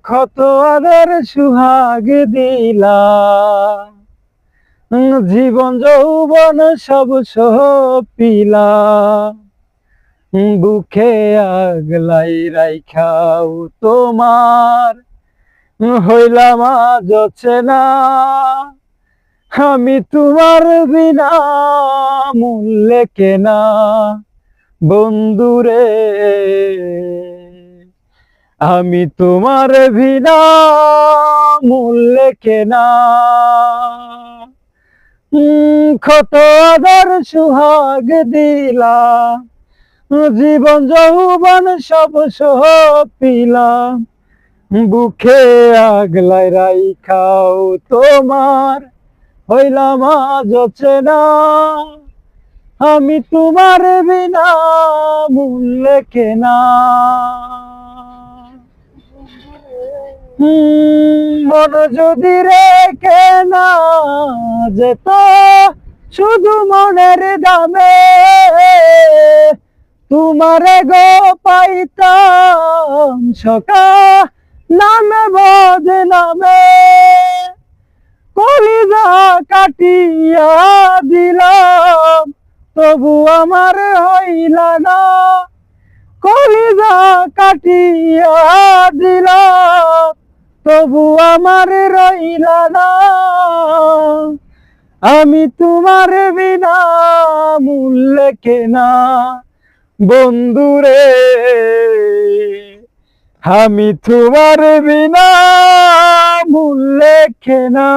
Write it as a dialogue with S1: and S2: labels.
S1: কত আদর সুহাগ দিলা, জীবন যৌবন সব সপিলা, বুকে আগলাই রাইখাও তোমার হইলাম আজ চেনা। আমি তোমার বিনা মূল্যে কেনা বন্ধুরে, আমি তোমার বিনা মূল্যে কেনা। কত আদর সুহাগ দিলা, জীবন যৌবন সব সপিলা, বুকে আগলাই রাইখাও তোমার হইলাম আজ চেনা। আমি তোমার বিনা মূল্যে কেনা। মন যদি রেখে না যেত শুধু মনের দামে, তোমারে গো পাইতাম সকালে বদনামে। কলিজা কাটিয়া দিলাম তবু আমার হইলা না, কলিজা কাটিয়া দিলাম তবু আমার রইলা না। আমি তোমার বিনা মূল্যে কেনা বন্ধুরে, আমি তোমার বিনা মূল্যে কেনা।